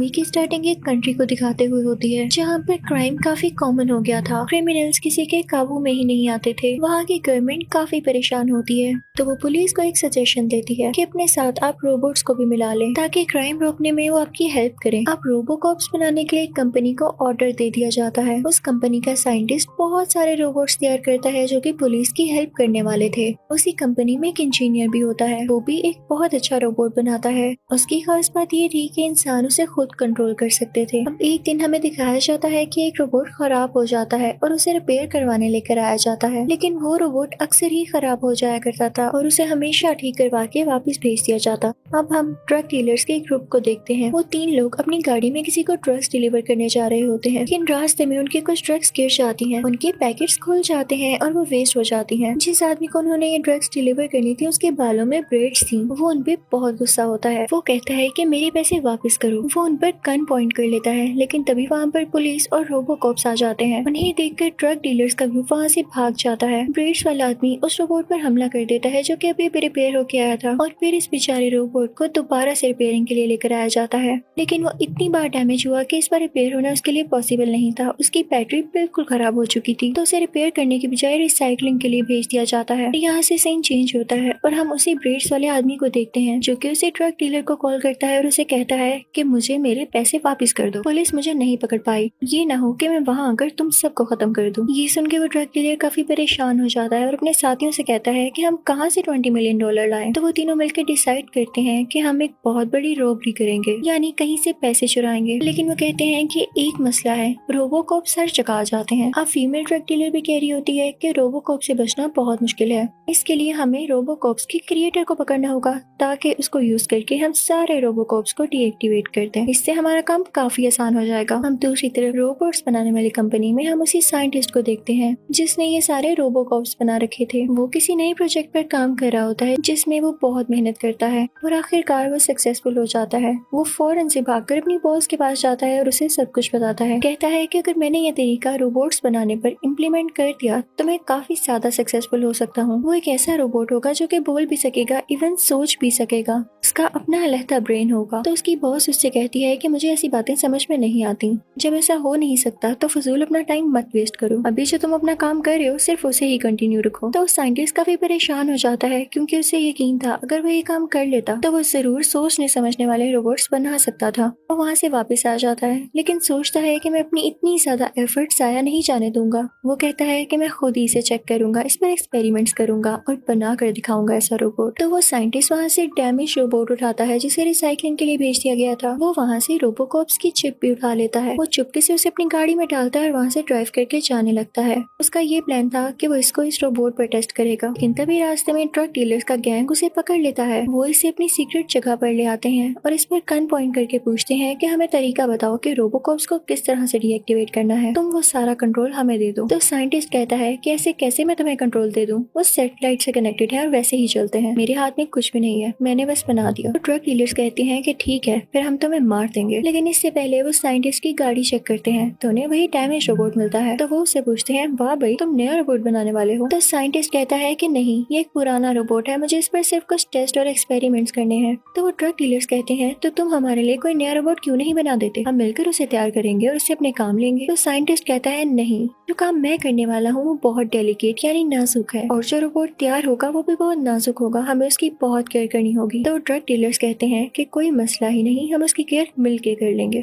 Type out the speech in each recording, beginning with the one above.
Movie की starting एक country को दिखाते हुए होती है जहाँ पर क्राइम काफी कॉमन हो गया था। क्रिमिनल्स किसी के काबू में ही नहीं आते थे। वहाँ की गवर्नमेंट काफी परेशान होती है, तो वो पुलिस को एक सजेशन देती है कि अपने साथ आप रोबोट्स को भी मिला लें ताकि क्राइम रोकने में वो आपकी हेल्प करें। अब रोबोकॉप्स बनाने के लिए एक कंपनी को ऑर्डर दे दिया जाता है। उस कंपनी का साइंटिस्ट बहुत सारे रोबोट्स तैयार करता है जो कि पुलिस की हेल्प करने वाले थे। उसी कंपनी में एक इंजीनियर भी होता है, वो भी एक बहुत अच्छा रोबोट बनाता है। उसकी खास बात ये थी कि इंसान उसे खुद कंट्रोल कर सकते थे। अब एक दिन हमें दिखाया जाता है कि एक रोबोट खराब हो जाता है और उसे रिपेयर करवाने लेकर आया जाता है, लेकिन वो रोबोट अक्सर ही खराब हो जाया करता था और उसे हमेशा ठीक करवा के वापस भेज दिया जाता। अब हम ड्रग डीलर्स के एक ग्रुप को देखते हैं। वो 3 लोग अपनी गाड़ी में किसी को ड्रग्स डिलीवर करने जा रहे होते हैं, लेकिन रास्ते में उनके कुछ ड्रग्स गिर जाती हैं, उनके पैकेट्स खुल जाते हैं और वो वेस्ट हो जाती हैं। जिस आदमी को उन्होंने ये ड्रग्स डिलीवर करनी थी उसके बालों में ब्रेड्स थी। वो उन पे बहुत गुस्सा होता है। वो कहता है कि मेरे पैसे वापस करो। वो उन पर गन पॉइंट कर लेता है, लेकिन तभी वहाँ पर पुलिस और रोबोकॉप्स आ जाते हैं। उन्हें देखकर ड्रग डीलर्स का ग्रुप वहाँ से भाग जाता है। ब्रेड्स वाला आदमी उस रोबोट पर हमला कर देता है जो कि अभी रिपेयर होके आया था, और फिर इस बेचारे रोबोट को दोबारा से रिपेयरिंग के लिए लेकर आया जाता है। लेकिन वो इतनी बार डैमेज हुआ कि इस बार रिपेयर होना उसके लिए पॉसिबल नहीं था। उसकी बैटरी बिल्कुल खराब हो चुकी थी, तो उसे रिपेयर करने की बजाय रिसाइकलिंग के लिए भेज दिया जाता है। यहाँ से सीन चेंज होता है और हम उसी ब्रेड्स वाले आदमी को देखते हैं जो कि उसे ड्रग डीलर को कॉल करता है और उसे कहता है कि मुझे मेरे पैसे वापस कर दो, पुलिस मुझे नहीं पकड़ पाई, ये ना हो कि मैं वहाँ आकर तुम सबको खत्म कर दूं। ये सुन के वो ड्रग डीलर काफी परेशान हो जाता है और अपने साथियों से कहता है कि हम कहाँ से $20 मिलियन लाएं। तो वो तीनों मिलकर डिसाइड करते हैं कि हम एक बहुत बड़ी रॉबरी करेंगे, यानी कहीं से पैसे चुराएंगे। लेकिन वो कहते हैं कि एक मसला है, रोबोकॉप सर चका जाते हैं। अब फीमेल ड्रग डीलर भी कह रही होती है कि रोबोकॉप से बचना बहुत मुश्किल है, इसके लिए हमें रोबोकॉप्स के क्रिएटर को पकड़ना होगा ताकि उसको यूज करके हम सारे रोबोकॉप्स को डीएक्टिवेट कर दें। इससे हमारा काम काफी आसान हो जाएगा। हम दूसरी तरफ रोबोट्स बनाने वाली कंपनी में हम उसी साइंटिस्ट को देखते हैं जिसने ये सारे रोबोकॉप्स बना रखे थे। वो किसी नए प्रोजेक्ट पर काम कर रहा होता है जिसमें वो बहुत मेहनत करता है और आखिरकार वो सक्सेसफुल हो जाता है। वो फौरन से भागकर अपनी बॉस के पास जाता है और उसे सब कुछ बताता है। कहता है कि अगर मैंने ये तरीका रोबोट्स बनाने पर इम्प्लीमेंट कर दिया तो मैं काफी ज्यादा सक्सेसफुल हो सकता हूँ। वो एक ऐसा रोबोट होगा जो कि बोल भी सकेगा, इवन सोच भी सकेगा, उसका अपना अलहदा ब्रेन होगा। तो उसकी बॉस उससे कहती है कि मुझे ऐसी बातें समझ में नहीं आती, जब ऐसा हो नहीं सकता तो फजूल अपना टाइम मत वेस्ट करो, अभी जो तुम अपना काम कर रहे हो सिर्फ उसे ही कंटिन्यू रखो। तो साइंटिस्ट काफी परेशान हो जाता है क्योंकि उसे यकीन था अगर वो ये काम कर लेता तो वो जरूर सोचने समझने वाले रोबोट्स बना सकता था। वो वहाँ से वापस आ जाता है, लेकिन सोचता है कि मैं अपनी इतनी ज्यादा एफर्ट जाया नहीं जाने दूंगा। वो कहता है कि मैं खुद ही इसे चेक करूंगा, इस पर एक्सपेरिमेंट्स करूंगा और बना कर दिखाऊंगा ऐसा रोबोट। तो वो साइंटिस्ट वहाँ से डैमेज रोबोट उठाता है जिसे रिसाइकलिंग के लिए भेज दिया गया था। वो वहाँ से रोबोकॉप्स की चिप भी उठा लेता है। वो चुपके से उसे अपनी गाड़ी में डालता है और वहाँ से ड्राइव करके जाने लगता है। उसका ये प्लान था कि वो इसको इस रोबोट पर टेस्ट करेगा, लेकिन तभी रास्ते में ट्रक डीलर्स का गैंग उसे पकड़ लेता है। वो इसे अपनी सीक्रेट जगह पर ले आते हैं और इस पर गन पॉइंट करके पूछते हैं कि हमें तरीका बताओ कि रोबोकॉप्स को किस तरह से डीएक्टिवेट करना है, तुम वो सारा कंट्रोल हमें दे दो। तो साइंटिस्ट कहता है कि ऐसे कैसे मैं तुम्हें कंट्रोल दे दूं, वो सैटेलाइट से कनेक्टेड है और वैसे ही चलते हैं, मेरे हाथ में कुछ भी नहीं है, मैंने बस बना दिया। तो ट्रक डीलर्स कहते हैं कि ठीक है, फिर हम तुम्हें मार देंगे। लेकिन इससे पहले वो साइंटिस्ट की गाड़ी चेक करते हैं तो उन्हें वही डैमेज रोबोट मिलता है। तो वो उससे पूछते हैं, वाह भाई, तुम नया रोबोट बनाने वाले हो? तो साइंटिस्ट कहता है कि नहीं, ये एक पुराना रोबोट है, मुझे इस पर सिर्फ कुछ टेस्ट और एक्सपेरिमेंट्स करने हैं। तो वो ट्रक डीलर्स कहते हैं, तो तुम हमारे लिए कोई नया रोबोट क्यों नहीं बना देते, हम मिलकर उसे तैयार करेंगे और उससे अपने काम लेंगे। तो साइंटिस्ट कहता है, नहीं, जो काम मैं करने वाला हूँ वो बहुत डेलिकेट यानी नाजुक है, और जो रोबोट तैयार होगा वो भी बहुत नाजुक होगा, हमें उसकी बहुत केयर करनी होगी। तो ड्रग डीलर्स कहते हैं कि कोई मसला ही नहीं, हम उसकी केयर मिलके कर लेंगे।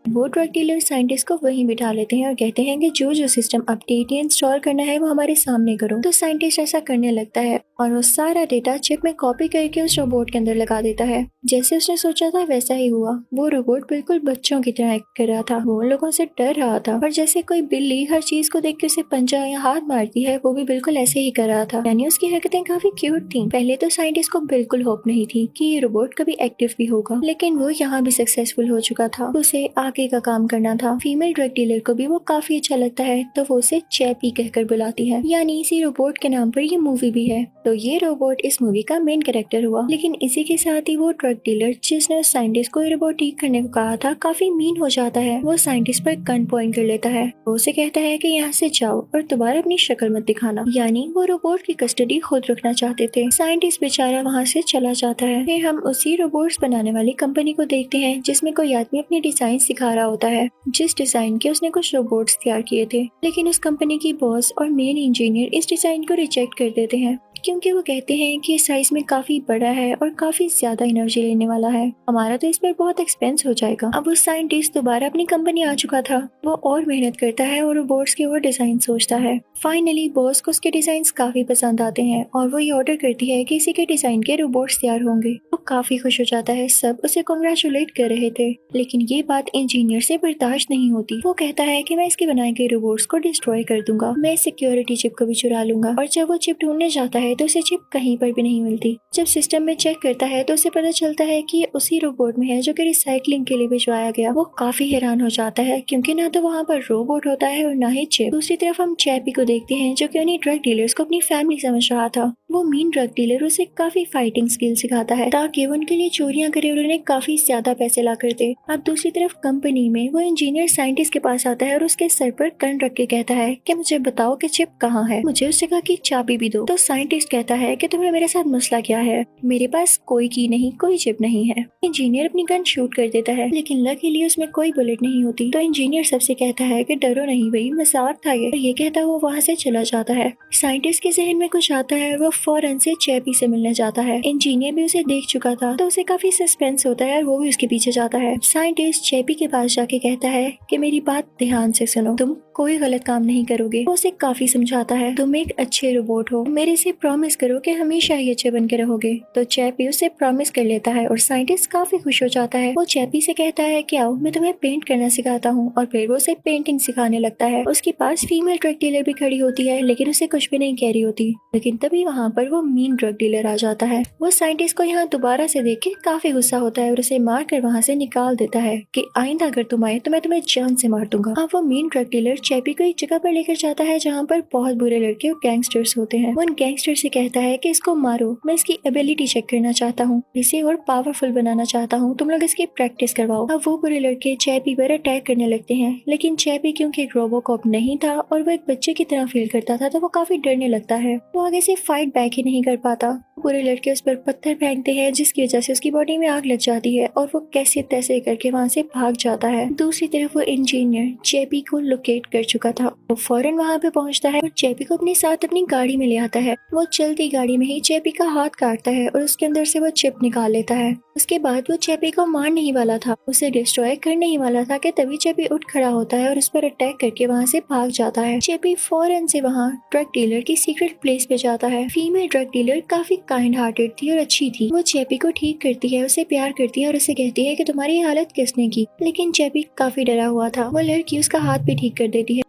वो ड्रग डीलर साइंटिस्ट को वहीं बिठा लेते हैं और कहते हैं कि जो जो सिस्टम अपडेट या इंस्टॉल करना है वो हमारे सामने करो। तो साइंटिस्ट ऐसा करने लगता है और वो सारा डेटा चिप में कॉपी करके उस रोबोट के अंदर लगा देता है। जैसे उसने सोचा था वैसा ही हुआ। वो रोबोट बिल्कुल बच्चों की तरह एक्ट कर रहा था, वो उन लोगों से डर रहा था, और जैसे कोई बिल्ली हर चीज को देख के उसे पंजा या हाथ मारती है वो भी बिल्कुल ऐसे ही कर रहा था, यानी उसकी हरकतें काफी क्यूट थी। पहले तो साइंटिस्ट को बिल्कुल होप नहीं थी कि ये रोबोट कभी एक्टिव भी होगा, लेकिन वो यहाँ भी सक्सेसफुल हो चुका था। उसे आगे लड़के का काम करना था। फीमेल ड्रग डीलर को भी वो काफी अच्छा लगता है तो वो उसे चैपी कहकर बुलाती है, यानी इसी रोबोट के नाम पर ये मूवी भी है। तो ये रोबोट इस मूवी का मेन कैरेक्टर हुआ। लेकिन इसी के साथ ही वो ड्रग डीलर जिसने उस साइंटिस्ट को ये रोबोट ठीक करने को कहा था काफी मीन हो जाता है। वो साइंटिस्ट पर गन पॉइंट कर लेता है। वो उसे कहता है कि यहाँ से जाओ और दोबारा अपनी शक्ल मत दिखाना, यानी वो रोबोट की कस्टडी खुद रखना चाहते थे। साइंटिस्ट बेचारा वहाँ से चला जाता है। फिर हम उसी रोबोट्स बनाने वाली कंपनी को देखते हैं जिसमें कोई आदमी अपने डिजाइन सिखा रहा होता है, जिस डिजाइन के उसने कुछ रोबोट्स तैयार किए थे। लेकिन उस कंपनी की बॉस और मेन इंजीनियर इस डिजाइन को रिजेक्ट कर देते हैं क्योंकि वो कहते हैं कि साइज में काफी बड़ा है और काफी ज्यादा एनर्जी लेने वाला है, हमारा तो इस पर बहुत एक्सपेंस हो जाएगा। अब वो साइंटिस्ट दोबारा अपनी कंपनी आ चुका था। वो और मेहनत करता है और रोबोट्स के और डिजाइन सोचता है। फाइनली बॉस को उसके डिजाइन काफी पसंद आते हैं और वो ये ऑर्डर करती है कि इसी के डिजाइन के रोबोट्स तैयार होंगे। वो काफी खुश हो जाता है, सब उसे कांग्रेचुलेट कर रहे थे। लेकिन ये बात इंजीनियर से बर्दाश्त नहीं होती। वो कहता है कि मैं इसके बनाए गए रोबोट्स को डिस्ट्रॉय कर दूंगा, मैं सिक्योरिटी चिप को भी चुरा लूंगा। और जब वो चिप ढूंढने जाता है तो उसे चिप कहीं पर भी नहीं मिलती। जब सिस्टम में चेक करता है तो उसे पता चलता है कि ये उसी रोबोट में है जो कि रिसाइकलिंग के लिए भिजवाया गया। वो काफी हैरान हो जाता है क्योंकि ना तो वहाँ पर रोबोट होता है और ना ही चिप। दूसरी तरफ हम चैपी को देखते हैं जो कि उन्हीं ड्रग डीलर्स को अपनी फैमिली समझ रहा था। वो मीन ड्रग डीलर उसे काफी फाइटिंग स्किल सिखाता है ताकि वो उनके लिए चोरियां करे और उन्हें काफी ज्यादा पैसे ला कर दे। अब दूसरी तरफ कंपनी में वो इंजीनियर साइंटिस्ट के पास आता है और उसके सर पर गन रख के कहता है कि मुझे बताओ कि चिप कहाँ है, मुझे उस जगह की चाबी भी दो। तो साइंटिस्ट कहता है कि तुम्हें मेरे साथ मसला क्या है, मेरे पास कोई की नहीं, कोई चिप नहीं है। इंजीनियर अपनी गन शूट कर देता है लेकिन लकीली उसमें कोई बुलेट नहीं होती। तो इंजीनियर सबसे कहता है कि डरो नहीं भाई, मजाक था ये। ये कहता वो वहाँ से चला जाता है। साइंटिस्ट के जहन में कुछ आता है, वो फौरन से चैपी से मिलने जाता है। इंजीनियर भी उसे देख चुका था तो उसे काफी सस्पेंस होता है और वो भी उसके पीछे जाता है। साइंटिस्ट चैपी के पास जाके कहता है कि मेरी बात ध्यान से सुनो, तुम कोई गलत काम नहीं करोगे। वो उसे काफी समझाता है, तुम एक अच्छे रोबोट हो, मेरे से प्रॉमिस करो कि हमेशा ही अच्छे बन के रहोगे। तो चैपी उसे प्रॉमिस कर लेता है और साइंटिस्ट काफी खुश हो जाता है। वो चैपी से कहता है कि आओ मैं तुम्हें पेंट करना सिखाता हूँ और फिर वो उसे पेंटिंग सिखाने लगता है। उसके पास फीमेल ड्रग डीलर भी खड़ी होती है लेकिन उसे कुछ भी नहीं कह रही होती। लेकिन तभी वहाँ पर वो मीन ड्रग डीलर आ जाता है। वो साइंटिस्ट को यहाँ दोबारा से देख के काफी गुस्सा होता है और उसे मार कर वहाँ से निकाल देता है कि आइंदा अगर तुम आए तो मैं तुम्हें जान से मार दूंगा। अब वो मीन ड्रग डीलर चैपी को एक जगह पर लेकर जाता है जहाँ पर बहुत बुरे लड़के और गैंगस्टर्स होते हैं। वो उन गैंगस्टर से कहता है कि इसको मारो, मैं इसकी एबिलिटी चेक करना चाहता हूँ, इसे और पावरफुल बनाना चाहता हूँ, तुम लोग इसकी प्रैक्टिस करवाओ। अब वो बुरे लड़के चैपी पर अटैक करने लगते हैं लेकिन चैपी क्योंकि एक रोबोकॉप नहीं था और वो एक बच्चे की तरह फील करता था तो वो काफी डरने लगता है। वो आगे से फाइट बैक ही नहीं कर पाता। पूरे लड़के उस पर पत्थर फेंकते हैं जिसकी वजह से उसकी बॉडी में आग लग जाती है और वो कैसे तैसे करके वहाँ से भाग जाता है। दूसरी तरफ वो इंजीनियर चैपी को लोकेट कर चुका था। वो फौरन वहाँ पे पहुँचता है और चैपी को अपने साथ अपनी गाड़ी में ले आता है। वो चलती गाड़ी में ही चैपी का हाथ काटता है और उसके अंदर से वो चिप निकाल लेता है। उसके बाद वो चैपी को मार नहीं वाला था, उसे डिस्ट्रॉय करने ही वाला था कि तभी चैपी उठ खड़ा होता है और उस पर अटैक करके वहाँ से भाग जाता है। चैपी फौरन से वहाँ ड्रग डीलर की सीक्रेट प्लेस पे जाता है। फीमेल ड्रग डीलर काफी काइंड हार्टेड थी और अच्छी थी। वो चैपी को ठीक करती है, उसे प्यार करती है और उसे कहती है कि तुम्हारी हालत किसने की। लेकिन चैपी काफी डरा हुआ था। वो लड़की उसका हाथ भी ठीक कर देती है।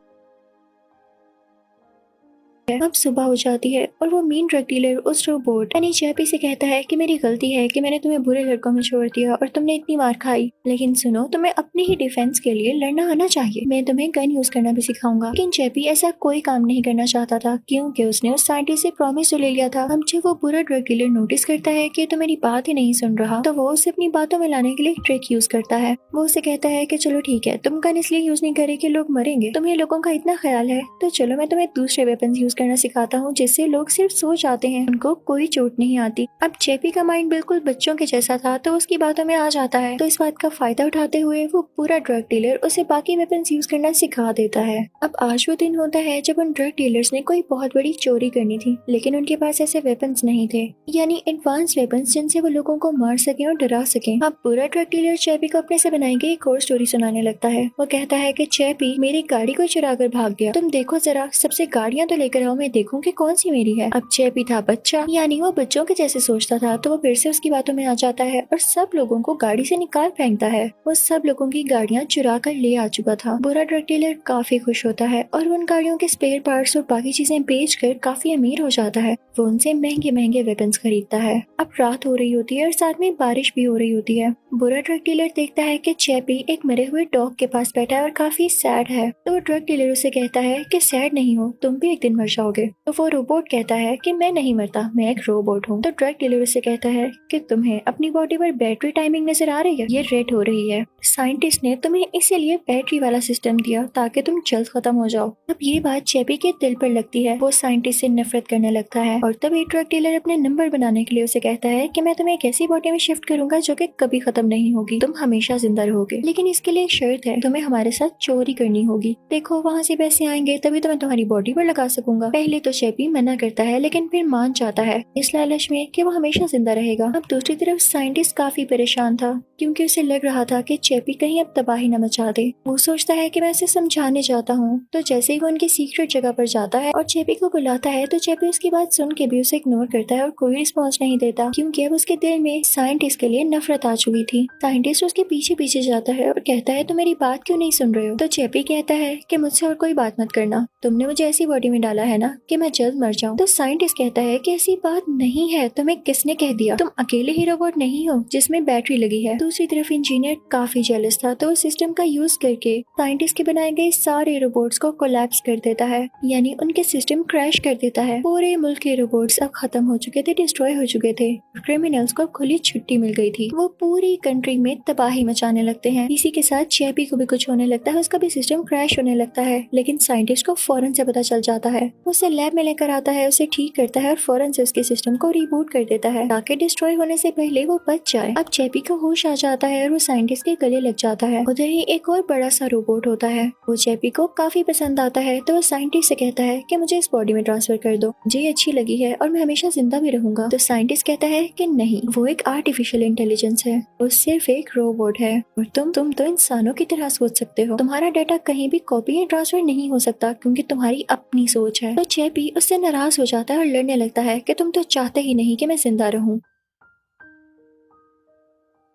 अब सुबह हो जाती है और वो मीन ड्रग डीलर उस रोबोट यानी चैपी से कहता है कि मेरी गलती है कि मैंने तुम्हें बुरे लड़कों में छोड़ दिया और तुमने इतनी मार खाई, लेकिन सुनो तुम्हें अपनी ही डिफेंस के लिए लड़ना आना चाहिए, मैं तुम्हें गन यूज करना भी सिखाऊंगा। लेकिन चैपी ऐसा कोई काम नहीं करना चाहता था क्योंकि उसने उस साइंटिस्ट से प्रॉमिस तो ले लिया था। अब जब वो बुरा ड्रग डीलर नोटिस करता है कि तो मेरी बात ही नहीं सुन रहा तो वो उसे अपनी बातों में लाने के लिए ट्रिक यूज करता है। वो उसे कहता है कि चलो ठीक है, तुम गन इसलिए यूज नहीं करे कि लोग मरेंगे, तुम्हें लोगों का इतना ख्याल है तो चलो मैं तुम्हें दूसरे वेपन यूज करना सिखाता हूँ जिससे लोग सिर्फ सो जाते हैं, उनको कोई चोट नहीं आती। अब चैपी का माइंड बिल्कुल बच्चों के जैसा था तो उसकी बातों में आ जाता है। तो इस बात का फायदा उठाते हुए वो पूरा ड्रग डीलर उसे बाकी वेपन्स यूज करना सिखा देता है। अब आज वो दिन होता है जब उन ड्रग डीलर्स ने कोई बहुत बड़ी चोरी करनी थी लेकिन उनके पास ऐसे वेपन्स नहीं थे, यानी एडवांस वेपन्स जिनसे वो लोगों को मार सके और डरा सके। अब पूरा ड्रग डीलर चैपी को अपने से बनाई गई एक और स्टोरी सुनाने लगता है। वो कहता है कि चैपी मेरी गाड़ी को चुरा कर भाग गया, तुम देखो जरा सबसे गाड़ियां तो लेकर आओ, में देखूं कि कौन सी मेरी है। अब चैपी था बच्चा, यानी वो बच्चों के जैसे सोचता था, तो वो फिर से उसकी बातों में आ जाता है और सब लोगों को गाड़ी से निकाल फेंकता है। वो सब लोगों की गाड़ियाँ चुरा कर ले आ चुका था। बुरा ड्रग डीलर काफी खुश होता है और उन गाड़ियों के स्पेयर पार्ट्स और बाकी चीजें बेचकर काफी अमीर हो जाता है। वो उनसे महंगे महंगे वेपन्स खरीदता है। अब रात हो रही होती है और साथ में बारिश भी हो रही होती है। बुरा ड्रग डीलर देखता है कि चैपी एक मरे हुए डॉग के पास बैठा है और काफी सैड है। तो वो ड्रग डीलर उसे कहता है कि सैड नहीं हो, तुम भी एक दिन मर जाओगे। तो वो रोबोट कहता है कि मैं नहीं मरता, मैं एक रोबोट हूँ। तो ड्रग डीलर उसे कहता है कि तुम्हें अपनी बॉडी पर बैटरी टाइमिंग नजर आ रही है, ये रेड हो रही है। साइंटिस्ट ने तुम्हें इसीलिए बैटरी वाला सिस्टम दिया ताकि तुम जल्द खत्म हो जाओ। अब ये बात चैपी के दिल पर लगती है। वो साइंटिस्ट से नफरत करने लगता है और तभी ड्रग डीलर अपने नंबर बनाने के लिए उसे कहता है कि मैं तुम्हें एक ऐसी बॉडी में शिफ्ट करूंगा जो कि कभी खत्म नहीं होगी, तुम हमेशा जिंदा रहोगे, लेकिन इसके लिए एक शर्त है, तुम्हें हमारे साथ चोरी करनी होगी। देखो वहाँ से पैसे आएंगे तभी तो मैं तुम्हारी बॉडी पर लगा सकूंगा। पहले तो चैपी मना करता है लेकिन फिर मान जाता है इस लालच में कि वो हमेशा जिंदा रहेगा। अब दूसरी तरफ साइंटिस्ट काफी परेशान था क्योंकि उसे लग रहा था कि चैपी कहीं अब तबाही न मचा दे। वो सोचता है कि मैं उसे समझाने जाता हूँ। तो जैसे ही वो उनकी सीक्रेट जगह पर जाता है और चैपी को बुलाता है तो चैपी उसकी बात सुन के भी उसे इग्नोर करता है और कोई रिस्पॉन्स नहीं देता क्योंकि अब उसके दिल में साइंटिस्ट के लिए नफरत आ चुकी थी। साइंटिस्ट उसके पीछे पीछे जाता है और कहता है तुम मेरी बात क्यों नहीं सुन रहे हो। तो चैपी कहता है कि मुझसे और कोई बात मत करना, तुमने मुझे ऐसी बॉडी में डाला है ना कि मैं जल्द मर जाऊं। तो साइंटिस्ट कहता है कि ऐसी बात नहीं है, तुम्हें किसने कह दिया, तुम अकेले ही रोबोट नहीं हो जिसमें बैटरी लगी है। दूसरी तरफ इंजीनियर काफी जेलस था तो उस सिस्टम का यूज करके साइंटिस्ट के बनाए गए सारे रोबोट्स को कोलैप्स कर देता है, यानी उनके सिस्टम क्रैश कर देता है। पूरे मुल्क के रोबोट्स अब खत्म हो चुके थे, डिस्ट्रॉय हो चुके थे। क्रिमिनल्स को खुली छुट्टी मिल गई थी। वो पूरी कंट्री में तबाही मचाने लगते हैं। इसी के साथ चैपी को भी कुछ होने लगता है, उसका भी सिस्टम क्रैश होने लगता है, लेकिन साइंटिस्ट को फौरन से पता चल जाता है। उसे लैब में लेकर आता है, उसे ठीक करता है और फौरन से उसके सिस्टम को रिबूट कर देता है ताकि डिस्ट्रॉय होने से पहले वो बच जाए। अब चैपी को होश आ जाता है और वो साइंटिस्ट के गले लग जाता है। उधर ही एक और बड़ा सा रोबोट होता है, वो चैपी को काफी पसंद आता है तो वो साइंटिस्ट से कहता है कि मुझे इस बॉडी में ट्रांसफर कर दो, मुझे अच्छी लगी है और मैं हमेशा जिंदा भी रहूंगा। तो साइंटिस्ट कहता है कि नहीं, वो एक आर्टिफिशियल इंटेलिजेंस है, वो सिर्फ एक रोबोट है और तुम तो इंसानों की तरह सोच सकते हो। तुम्हारा डाटा कहीं भी कॉपी या ट्रांसफर नहीं हो सकता क्योंकि तुम्हारी अपनी सोच है। तो चैपी उससे नाराज हो जाता है और लड़ने लगता है कि तुम तो चाहते ही नहीं कि मैं जिंदा रहूं।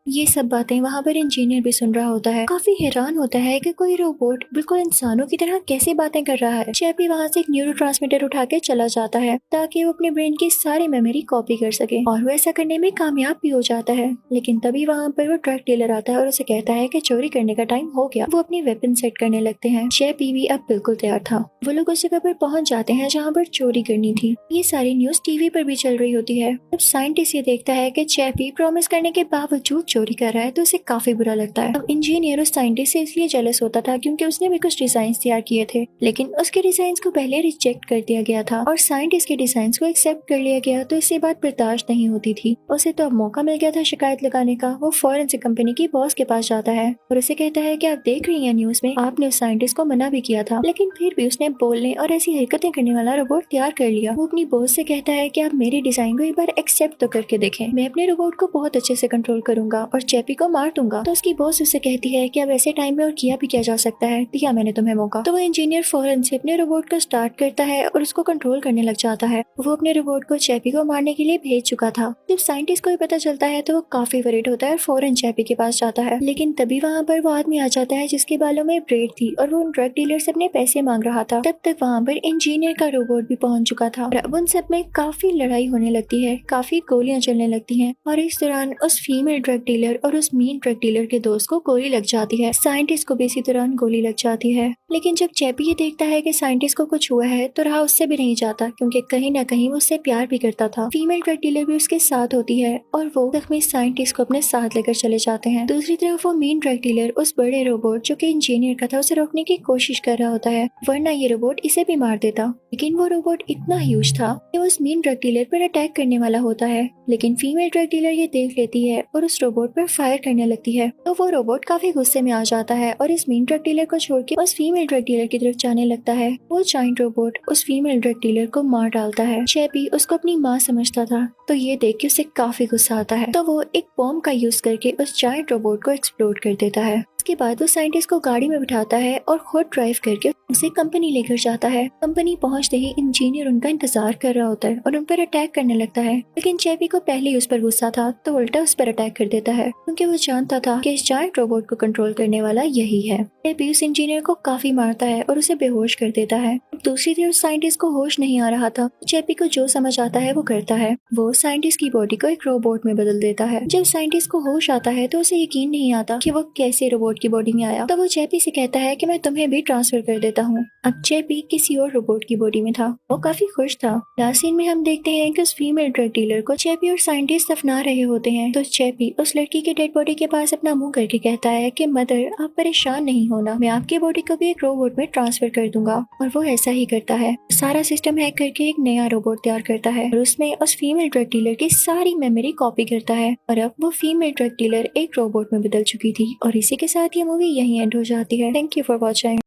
ये सब बातें वहाँ पर इंजीनियर भी सुन रहा होता है, काफी हैरान होता है कि कोई रोबोट बिल्कुल इंसानों की तरह कैसे बातें कर रहा है। चैपी वहाँ से एक न्यूरोट्रांसमीटर उठा के चला जाता है ताकि वो अपने ब्रेन की सारी मेमोरी कॉपी कर सके और वो ऐसा करने में कामयाब भी हो जाता है। लेकिन तभी वहाँ पर वो ड्रग डीलर आता है और उसे कहता है कि चोरी करने का टाइम हो गया। वो अपनी वेपन सेट करने लगते हैं। चैपी भी अब बिल्कुल तैयार था। वो लोग उस जगह पर पहुंच जाते हैं जहाँ पर चोरी करनी थी। ये सारी न्यूज टीवी पर भी चल रही होती है। जब साइंटिस्ट ये देखता है कि चैपी प्रॉमिस करने के बावजूद चोरी कर रहा है तो उसे काफी बुरा लगता है। अब इंजीनियर उस साइंटिस्ट से इसलिए जेलस होता था क्योंकि उसने भी कुछ डिजाइन तैयार किए थे, लेकिन उसके डिजाइन को पहले रिजेक्ट कर दिया गया था और साइंटिस्ट के डिजाइन को एक्सेप्ट कर लिया गया। तो इससे बात बर्दाश्त नहीं होती थी। उसे तो अब मौका मिल गया था शिकायत लगाने का। वो फौरन से कंपनी की बॉस के पास जाता है और उसे कहता है कि आप देख रही हैं न्यूज में आपने उस साइंटिस्ट को मना भी किया था, लेकिन फिर भी उसने बोलने और ऐसी हरकतें करने वाला रोबोट तैयार कर लिया। वो अपनी बॉस से कहता है कि आप मेरे डिजाइन को एक बार एक्सेप्ट तो करके देखें, मैं अपने रोबोट को बहुत अच्छे से कंट्रोल करूंगा और चैपी को मार दूंगा। तो उसकी बॉस उसे कहती है कि अब ऐसे टाइम में और किया भी क्या जा सकता है, दिया मैंने तुम्हें मौका। तो वो इंजीनियर फौरन से अपने रोबोट को स्टार्ट करता है और उसको कंट्रोल करने लग जाता है। वो अपने रोबोट को चैपी को मारने के लिए भेज चुका था। जब साइंटिस्ट को पता चलता है तो वो काफी वरीड होता है और फौरन चैपी के पास जाता है, लेकिन तभी वहाँ पर वो आदमी आ जाता है जिसके बालों में ब्रेड थी और वो उन ड्रग डीलर से अपने पैसे मांग रहा था। तब तक वहाँ पर इंजीनियर का रोबोट भी पहुंच चुका था और अब उन सब में काफी लड़ाई होने लगती है, काफी गोलियां चलने लगती हैं और इस दौरान उस फीमेल ड्रग डीलर और उस मीन ड्रग डीलर के दोस्त को गोली लग जाती है। साइंटिस्ट को भी इसी दौरान गोली लग जाती है, लेकिन जब चैपी ये देखता है कि साइंटिस्ट को कुछ हुआ है तो रहा उससे भी नहीं जाता क्योंकि कहीं ना कहीं वो उससे प्यार भी करता था। फीमेल ड्रग डीलर भी उसके साथ होती है और वो जख्मी साइंटिस्ट को अपने साथ लेकर चले जाते हैं। दूसरी तरफ वो मीन ड्रग डीलर उस बड़े रोबोट जो कि इंजीनियर का था उसे रोकने की कोशिश कर रहा होता है, वरना ये रोबोट इसे भी मार देता। लेकिन वो रोबोट इतना ह्यूज था कि वो उस मीन ड्रग डीलर पर अटैक करने वाला होता है, लेकिन फीमेल ड्रग डीलर ये देख लेती है और उस रोबोट पर फायर करने लगती है। तो वो रोबोट काफी गुस्से में आ जाता है और इस मीन ड्रग डीलर को छोड़ के उस फीमेल ड्रग डीलर की तरफ जाने लगता है। वो जायंट रोबोट उस फीमेल ड्रग डीलर को मार डालता है। चैपी उसको अपनी माँ समझता था तो ये देख के उसे काफी गुस्सा आता है, तो वो एक बॉम्ब का यूज करके उस जायंट रोबोट को एक्सप्लोड कर देता है। इसके बाद वो साइंटिस्ट को गाड़ी में बिठाता है और खुद ड्राइव करके उसे कंपनी लेकर जाता है। कंपनी पहुंचते ही इंजीनियर उनका इंतजार कर रहा होता है और उन पर अटैक करने लगता है, लेकिन चेपी को पहले ही उस पर गुस्सा था तो उल्टा उस पर अटैक कर देता है, क्योंकि वो जानता था कि इस जायंट रोबोट को कंट्रोल करने वाला यही है। चेपी उस इंजीनियर को काफी मारता है और उसे बेहोश कर देता है। दूसरी तरफ साइंटिस्ट को होश नहीं आ रहा था। चेपी को जो समझ आता है वो करता है। वो साइंटिस्ट की बॉडी को एक रोबोट में बदल देता है। जब साइंटिस्ट को होश आता है तो उसे यकीन नहीं आता कि वो कैसे रोबोट की बॉडी में आया। तो वो चेपी से कहता है कि मैं तुम्हें भी ट्रांसफर कर देता हूँ। अब चेपी किसी और रोबोट की बॉडी में था। वो काफी खुश था। लास्ट सीन में हम देखते हैं कि उस फीमेल ड्रग डीलर को चेपी और साइंटिस्ट दफना रहे होते हैं। तो चेपी उस लड़की की डेड बॉडी के पास अपना मुंह करके कहता है कि मदर आप परेशान नहीं होना, मैं आपकी बॉडी को भी एक रोबोट में ट्रांसफर कर दूंगा। और वो ऐसा ही करता है। सारा सिस्टम हैक करके एक नया रोबोट तैयार करता है और उसमें उस फीमेल ड्रग डीलर की सारी मेमोरी कॉपी करता है। और अब वो फीमेल ड्रग डीलर एक रोबोट में बदल चुकी थी। और इसी के साथ ये मूवी यहीं एंड हो जाती है। Thank you for watching.